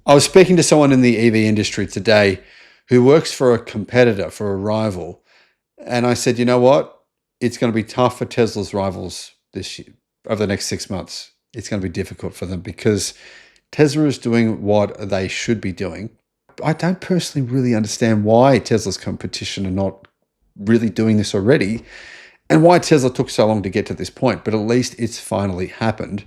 I was speaking to someone in the EV industry today who works for a competitor, for a rival. And I said, you know what? It's going to be tough for Tesla's rivals this year, over the next 6 months. It's going to be difficult for them because Tesla is doing what they should be doing. I don't personally really understand why Tesla's competition are not really doing this already and why Tesla took so long to get to this point, but at least it's finally happened.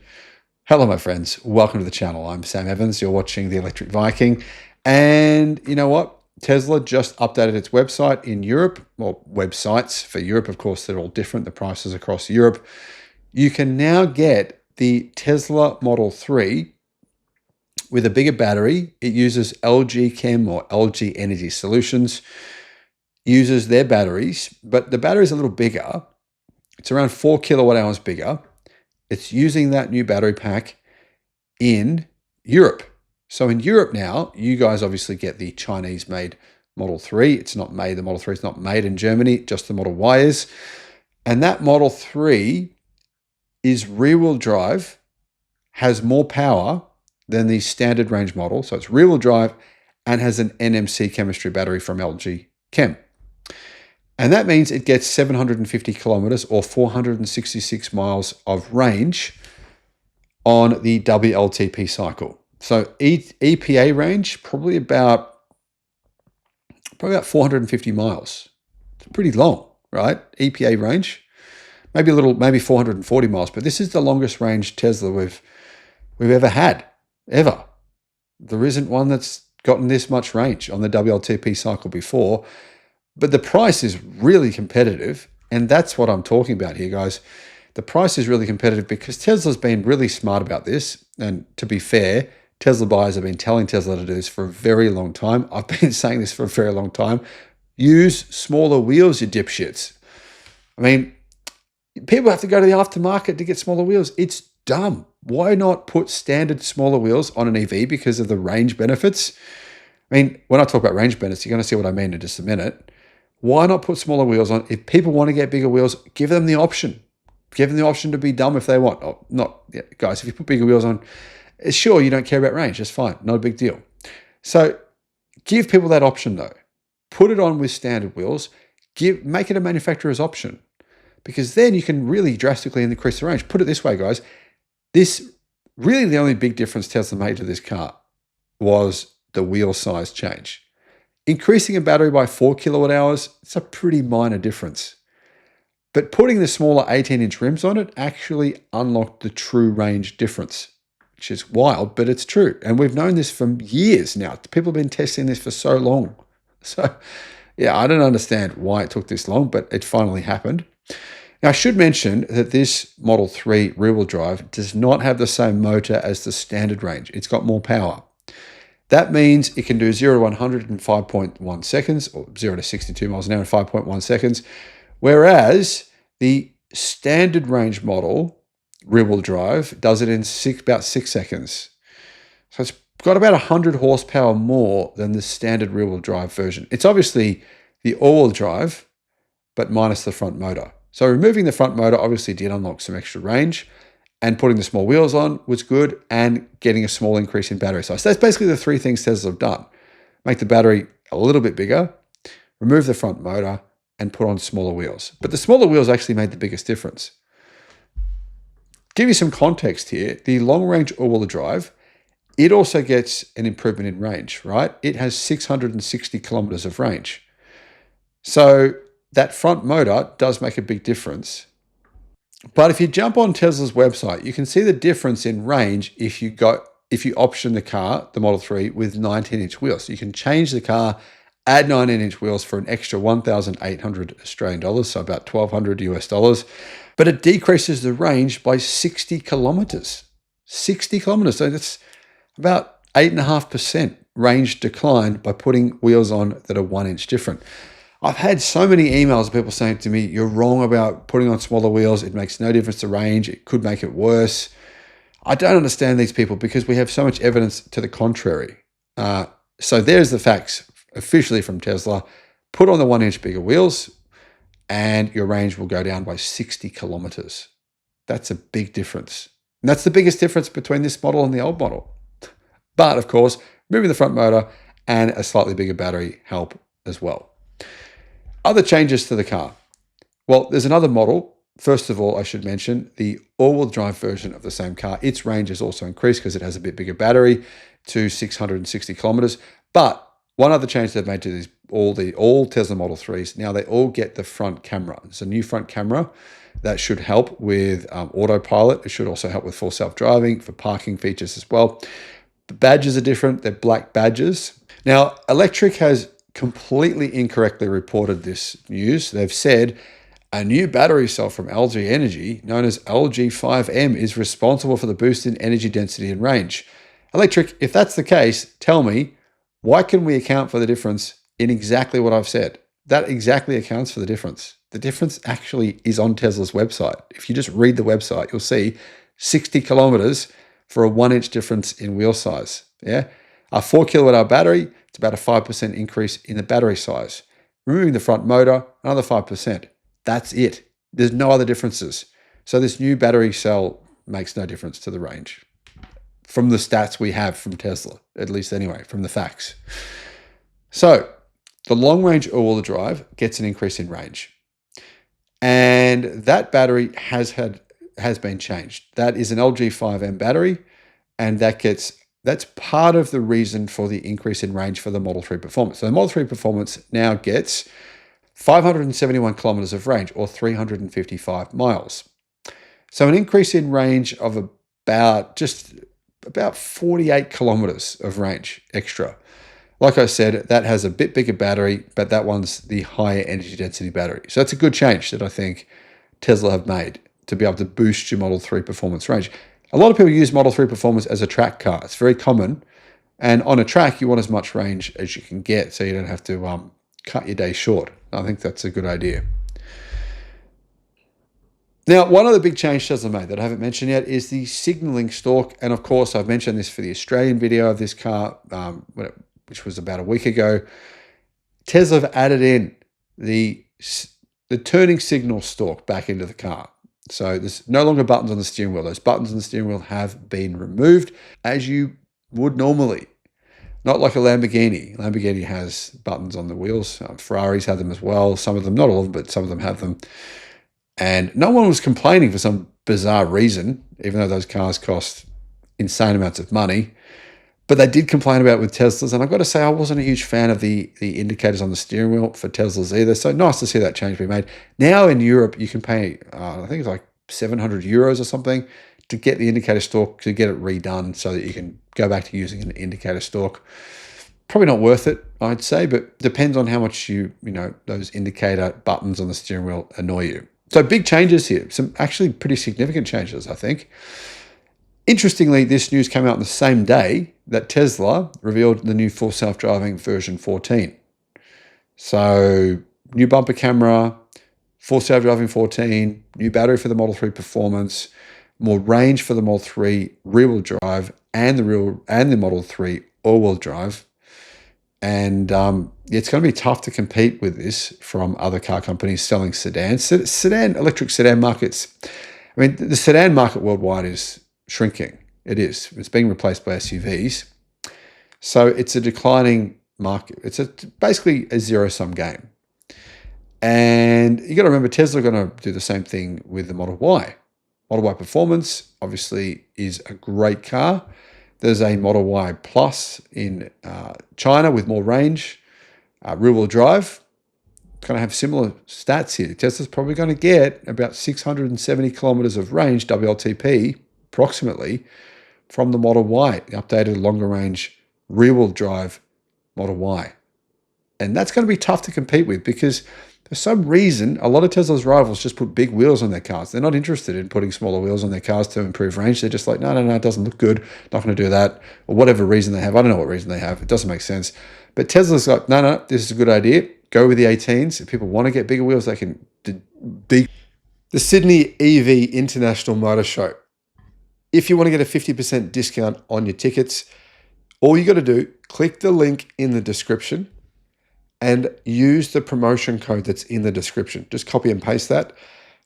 Hello, my friends. Welcome to the channel. I'm Sam Evans. You're watching the Electric Viking. And you know what? Tesla just updated its website in Europe. Well, websites for Europe, of course, they're all different. The prices across Europe. You can now get the Tesla Model 3 with a bigger battery. It uses LG Chem or LG Energy Solutions. Uses their batteries, but the battery is a little bigger. It's around 4 kilowatt hours bigger. It's using that new battery pack in Europe. So in Europe now, you guys obviously get the Chinese-made Model 3. It's not made, the Model 3 is not made in Germany, just the Model Y is. And that Model 3 is rear-wheel drive, has more power than the standard range model. So it's rear-wheel drive and has an NMC chemistry battery from LG Chem. And that means it gets 750 kilometers or 466 miles of range on the WLTP cycle. So EPA range, probably about 450 miles. It's pretty long, right? EPA range, maybe 440 miles, but this is the longest range Tesla we've ever had, ever. There isn't one that's gotten this much range on the WLTP cycle before. But the price is really competitive, and that's what I'm talking about here, guys. The price is really competitive because Tesla's been really smart about this. And to be fair, Tesla buyers have been telling Tesla to do this for a very long time. I've been saying this for a very long time. Use smaller wheels, you dipshits. I mean, people have to go to the aftermarket to get smaller wheels. It's dumb. Why not put standard smaller wheels on an EV because of the range benefits? I mean, when I talk about range benefits, you're going to see what I mean in just a minute. Why not put smaller wheels on? If people want to get bigger wheels, give them the option. Give them the option to be dumb if they want. Oh, guys, if you put bigger wheels on, sure, you don't care about range. That's fine. Not a big deal. So give people that option, though. Put it on with standard wheels. Make it a manufacturer's option, because then you can really drastically increase the range. Put it this way, guys. The only big difference Tesla made to this car was the wheel size change. Increasing a battery by 4 kilowatt hours, it's a pretty minor difference. But putting the smaller 18-inch rims on it actually unlocked the true range difference, which is wild, but it's true. And we've known this for years now. People have been testing this for so long. So, yeah, I don't understand why it took this long, but it finally happened. Now, I should mention that this Model 3 rear-wheel drive does not have the same motor as the standard range. It's got more power. That means it can do 0 to 100 in 5.1 seconds, or 0 to 62 miles an hour in 5.1 seconds, whereas the standard range model rear-wheel drive does it in about 6 seconds. So it's got about 100 horsepower more than the standard rear-wheel drive version. It's obviously the all-wheel drive, but minus the front motor. So removing the front motor obviously did unlock some extra range, and putting the small wheels on was good, and getting a small increase in battery size. So that's basically the three things Tesla have done. Make the battery a little bit bigger, remove the front motor, and put on smaller wheels. But the smaller wheels actually made the biggest difference. Give you some context here. The long-range all-wheel drive, it also gets an improvement in range, right? It has 660 kilometers of range. So that front motor does make a big difference. But if you jump on Tesla's website, you can see the difference in range if you option the car, the Model 3, with 19-inch wheels. So you can change the car, add 19-inch wheels for an extra 1,800 Australian dollars, so about $1,200 US. But it decreases the range by 60 kilometers. 60 kilometers. So that's about 8.5% range decline by putting wheels on that are 1 inch different. I've had so many emails of people saying to me, you're wrong about putting on smaller wheels. It makes no difference to range. It could make it worse. I don't understand these people because we have so much evidence to the contrary. So there's the facts officially from Tesla. Put on the 1 inch bigger wheels and your range will go down by 60 kilometers. That's a big difference. And that's the biggest difference between this model and the old model. But of course, moving the front motor, and a slightly bigger battery help as well. Other changes to the car. Well, there's another model. First of all, I should mention the all-wheel drive version of the same car. Its range has also increased because it has a bit bigger battery to 660 kilometers. But one other change they've made to these all Tesla Model 3s, now they all get the front camera. It's a new front camera that should help with autopilot. It should also help with full self-driving, for parking features as well. The badges are different. They're black badges. Now, Electric has completely incorrectly reported this news. They've said a new battery cell from LG Energy, known as LG5M, is responsible for the boost in energy density and range. Electric, if that's the case, tell me, why can we account for the difference in exactly what I've said? That exactly accounts for the difference. The difference actually is on Tesla's website. If you just read the website, you'll see 60 kilometers for a 1-inch difference in wheel size. Yeah, a 4 kilowatt hour battery, it's about a 5% increase in the battery size. Removing the front motor, another 5%. That's it. There's no other differences. So this new battery cell makes no difference to the range from the stats we have from Tesla, at least anyway, from the facts. So the long range all-wheel drive gets an increase in range. And that battery has been changed. That is an LG5M battery, and that's part of the reason for the increase in range for the Model 3 Performance. So the Model 3 Performance now gets 571 kilometers of range, or 355 miles. So an increase in range of about 48 kilometers of range extra. Like I said, that has a bit bigger battery, but that one's the higher energy density battery. So that's a good change that I think Tesla have made to be able to boost your Model 3 Performance range. A lot of people use Model 3 Performance as a track car. It's very common. And on a track, you want as much range as you can get so you don't have to cut your day short. I think that's a good idea. Now, one other big change Tesla made that I haven't mentioned yet is the signaling stalk. And of course, I've mentioned this for the Australian video of this car, which was about a week ago. Tesla have added in the turning signal stalk back into the car. So there's no longer buttons on the steering wheel. Those buttons on the steering wheel have been removed, as you would normally. Not like a Lamborghini. Lamborghini has buttons on the wheels. Ferraris have them as well. Some of them, not all of them, but some of them have them. And no one was complaining for some bizarre reason, even though those cars cost insane amounts of money. But they did complain about it with Teslas. And I've got to say, I wasn't a huge fan of the indicators on the steering wheel for Teslas either. So nice to see that change be made. Now in Europe, you can pay, I think it's like 700 euros or something to get the indicator stalk, to get it redone so that you can go back to using an indicator stalk. Probably not worth it, I'd say, but depends on how much those indicator buttons on the steering wheel annoy you. So big changes here, some actually pretty significant changes, I think. Interestingly, this news came out on the same day that Tesla revealed the new full self-driving version 14. So new bumper camera, full self-driving 14, new battery for the Model 3 Performance, more range for the Model 3 rear-wheel drive and the Model 3 all-wheel drive. And it's going to be tough to compete with this from other car companies selling sedans. Electric sedan markets. I mean, the sedan market worldwide is shrinking. It is. It's being replaced by SUVs. So it's a declining market. It's basically a zero-sum game. And you got to remember, Tesla are going to do the same thing with the Model Y. Model Y Performance obviously is a great car. There's a Model Y Plus in China with more range, rear-wheel drive. It's going to have similar stats here. Tesla's probably going to get about 670 kilometers of range, WLTP, approximately, from the Model Y, the updated longer range rear-wheel drive Model Y. And that's going to be tough to compete with because for some reason, a lot of Tesla's rivals just put big wheels on their cars. They're not interested in putting smaller wheels on their cars to improve range. They're just like, no, it doesn't look good. Not going to do that. Or whatever reason they have. I don't know what reason they have. It doesn't make sense. But Tesla's like, no, this is a good idea. Go with the 18s. If people want to get bigger wheels, they can be. The Sydney EV International Motor Show. If you want to get a 50% discount on your tickets, all you got to do, click the link in the description and use the promotion code that's in the description. Just copy and paste that.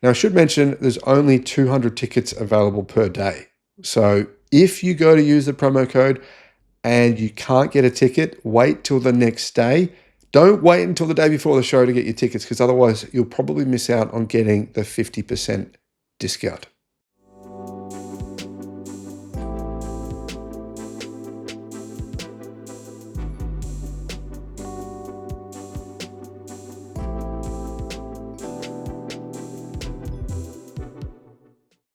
Now, I should mention there's only 200 tickets available per day. So if you go to use the promo code, and you can't get a ticket, wait till the next day. Don't wait until the day before the show to get your tickets, because otherwise you'll probably miss out on getting the 50% discount.